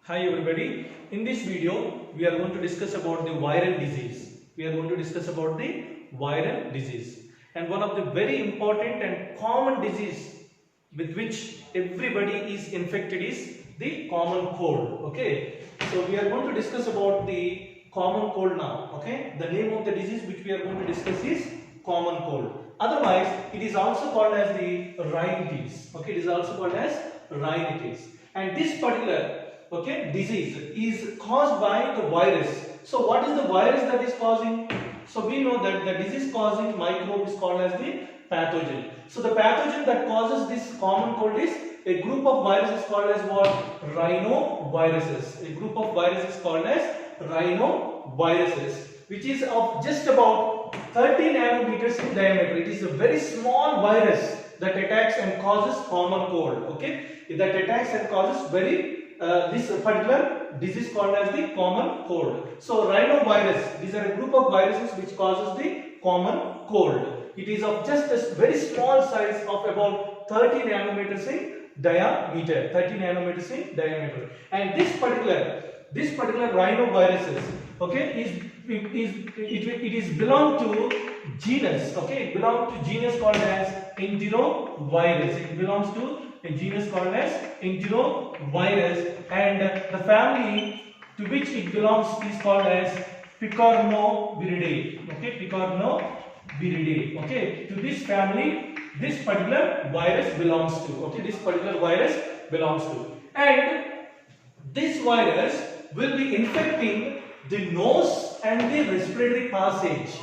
Hi everybody, in this video we are going to discuss about the viral disease. And one of the very important and common disease with which everybody is infected is the common cold. Okay, so we are going to discuss about the common cold now. Okay, the name of the disease which we are going to discuss is common cold. Otherwise, it is also called as the rhinitis. Okay, it is also called as rhinitis. And this particular disease is caused by the virus. So what is the virus that is causing? So we know that the disease causing microbe is called as the pathogen. So the pathogen that causes this common cold is a group of viruses called as what? Rhinoviruses. A group of viruses called as rhinoviruses, which is of just about 30 nanometers in diameter. It is a very small virus that attacks and causes common cold. Okay, that attacks and causes this particular disease called as the common cold. So rhinovirus, these are a group of viruses which causes the common cold. It is of just a very small size of about 30 nanometers in diameter. And this particular rhinoviruses, okay, it is belong to genus. Okay, it belongs to genus called as Enterovirus. It belongs to a genus called as Enterovirus, and the family to which it belongs is called as Picornaviridae. Okay, Picornaviridae. Okay, to this family this particular virus belongs to. Okay, this particular virus belongs to, and this virus will be infecting the nose and the respiratory passage.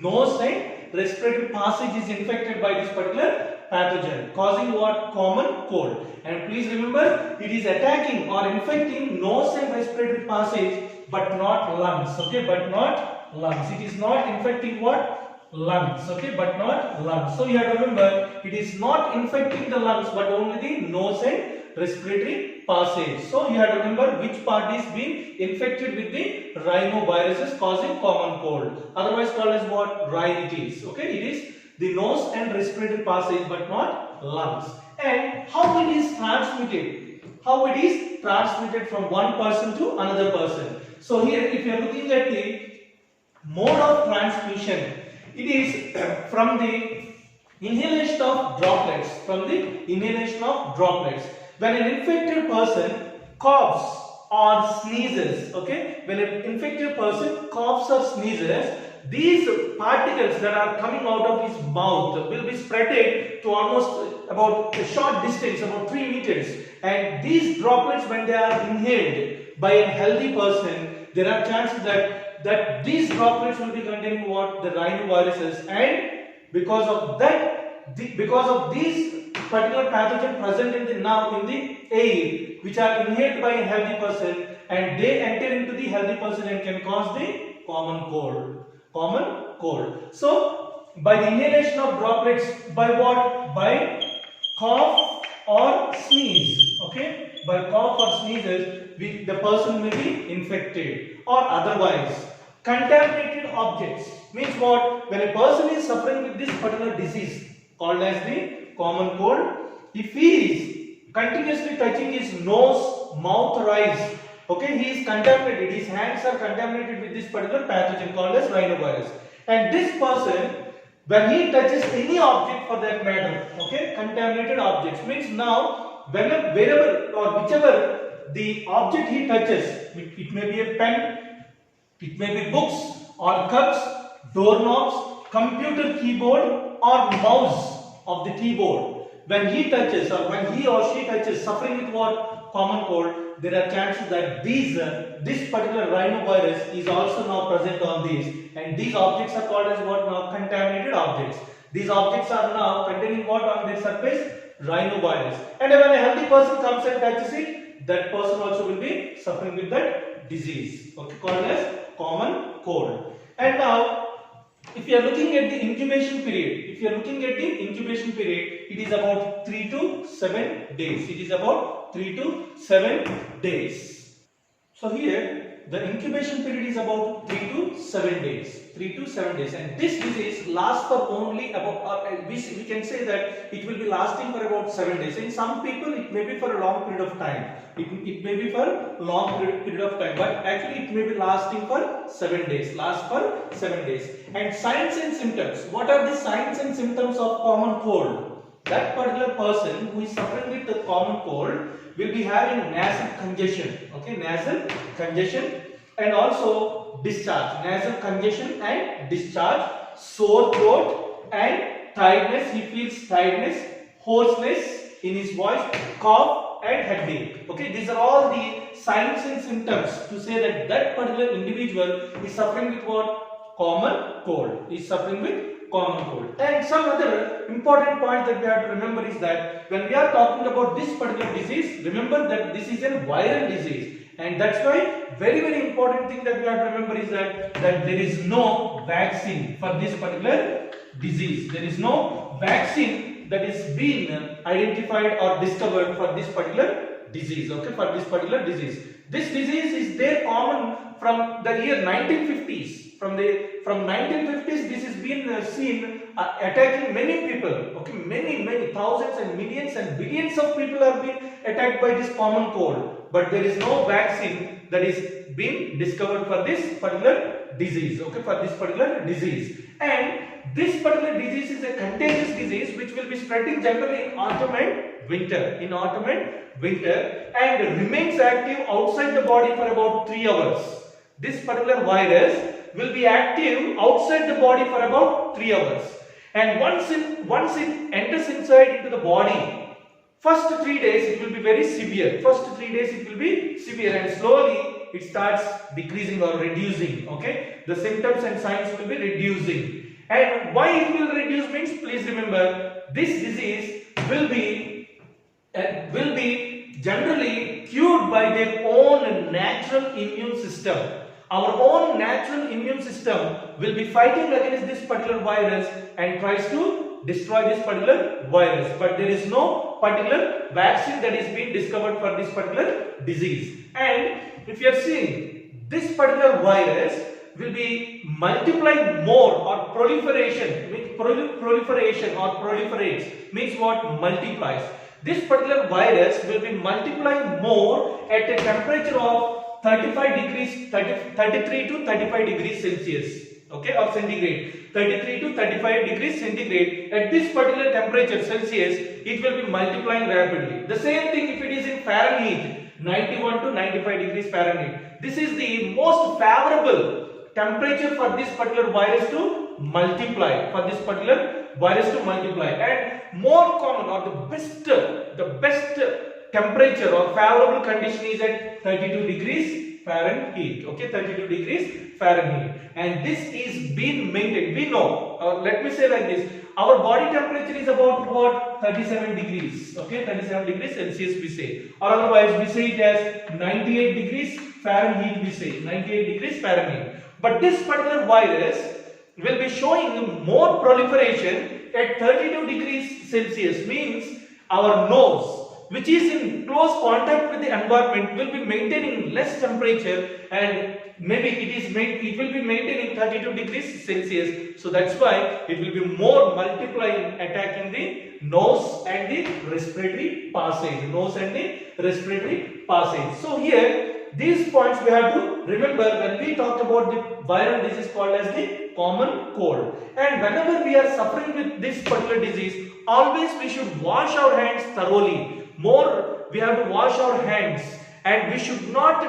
Nose and respiratory passage is infected by this particular pathogen, causing what? Common cold. And please remember, it is attacking or infecting nose and respiratory passage, but not lungs. Okay, but not lungs. It is not infecting what? Lungs. Okay, but not lungs. So you have to remember, it is not infecting the lungs, but only the nose and respiratory passage. So you have to remember which part is being infected with the rhinoviruses causing common cold. Otherwise called as what? Rhinitis. Okay, it is the nose and respiratory passage but not lungs. And how it is transmitted? How it is transmitted from one person to another person? So here, if you are looking at the mode of transmission, it is from the inhalation of droplets. When an infected person coughs or sneezes, okay, when an infected person coughs or sneezes, these particles that are coming out of his mouth will be spreaded to almost about a short distance, about 3 meters. And these droplets, when they are inhaled by a healthy person, there are chances that these droplets will be containing what? The rhinoviruses, and because of these particular pathogen present in the air, which are inhaled by a healthy person, and they enter into the healthy person and can cause the common cold. So by the inhalation of droplets, by what? By cough or sneeze. Okay, by cough or sneezes, the person may be infected. Or otherwise, contaminated objects means what? When a person is suffering with this particular disease called as the common cold, if he is continuously touching his nose, mouth or eyes, okay, he is contaminated, his hands are contaminated with this particular pathogen called as rhinovirus. And this person, when he touches any object for that matter, okay, contaminated objects means now wherever or whichever the object he touches, it may be a pen, it may be books or cups, doorknobs, computer keyboard or mouse of the keyboard. When he touches or when he or she touches, suffering with what? Common cold, there are chances that this particular rhinovirus is also now present on these, and these objects are called as what now? Contaminated objects. These objects are now containing what on their surface? Rhinovirus. And when a healthy person comes and touches it, that person also will be suffering with that disease. Okay, called as common cold. And now, if you are looking at the incubation period, it is about 3 to 7 days. So here, the incubation period is about 3 to 7 days. 3 to 7 days, and this disease lasts for only about, we can say that it will be lasting for about 7 days. In some people, it may be for a long period of time. It may be for long period of time, but actually it may be lasting for 7 days. Last for 7 days. And signs and symptoms. What are the signs and symptoms of common cold? That particular person who is suffering with the common cold will be having nasal congestion. Okay, nasal congestion, and also discharge. Nasal congestion and discharge, sore throat and tiredness. He feels tiredness, hoarseness in his voice, cough and headache. Okay, these are all the signs and symptoms to say that that particular individual is suffering with what? Common cold. Is suffering with common cold. And some other important points that we have to remember is that when we are talking about this particular disease, remember that this is a viral disease, and that's why very important thing that we have to remember is that there is no vaccine for this particular disease. There is no vaccine that is being identified or discovered for this particular disease. Okay, for this particular disease. This disease is there common from the year 1950s. From 1950s, this has been seen attacking many people. Okay, many thousands and millions and billions of people are being attacked by this common cold. But there is no vaccine that is being discovered for this particular disease. Okay, for this particular disease. And this particular disease is a contagious disease which will be spreading generally in autumn and winter. In autumn and winter, and remains active outside the body for about 3 hours. This particular virus will be active outside the body for about 3 hours, and once it enters inside into the body, first 3 days it will be very severe. First 3 days it will be severe, and slowly it starts decreasing or reducing. Okay, the symptoms and signs will be reducing. And why it will reduce means, please remember, this disease will be generally cured by their own natural immune system. Our own natural immune system will be fighting against this particular virus and tries to destroy this particular virus. But there is no particular vaccine that is being discovered for this particular disease. And if you are seeing, this particular virus will be multiplying more, or proliferation, means proliferation or proliferates, means what? Multiplies. This particular virus will be multiplying more at a temperature of 33 to 35 degrees Celsius, okay, or centigrade. 33 to 35 degrees centigrade. At this particular temperature Celsius, it will be multiplying rapidly. The same thing if it is in Fahrenheit, 91 to 95 degrees Fahrenheit. This is the most favorable temperature for this particular virus to multiply. And more common, or the best temperature or favorable condition is at 32 degrees Fahrenheit. Okay, 32 degrees Fahrenheit. And this is being maintained. We know, let me say like this, our body temperature is about what? 37 degrees. Okay, 37 degrees Celsius we say. Or otherwise we say it as 98 degrees Fahrenheit we say. 98 degrees Fahrenheit. But this particular virus will be showing more proliferation at 32 degrees Celsius, means our nose, which is in close contact with the environment, will be maintaining less temperature, and maybe it will be maintaining 32 degrees Celsius. So that's why it will be more multiplying, attacking the nose and the respiratory passage. So here, these points we have to remember when we talk about the viral disease called as the common cold. And whenever we are suffering with this particular disease, always we should wash our hands thoroughly. More, we have to wash our hands, and we should not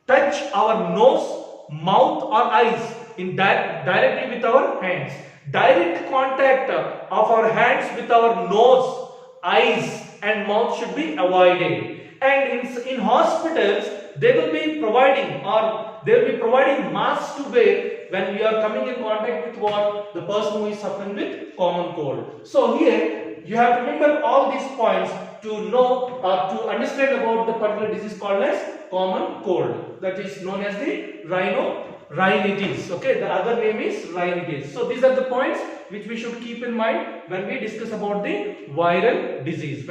touch our nose, mouth or eyes directly with our hands. Direct contact of our hands with our nose, eyes and mouth should be avoided. And in hospitals, they will be providing masks to wear when we are coming in contact with what? The person who is suffering with common cold. So here you have to remember all these points to know, to understand about the particular disease called as common cold, that is known as the rhinitis. Okay, the other name is rhinitis. So these are the points which we should keep in mind when we discuss about the viral disease.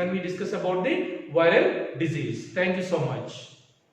Thank you so much.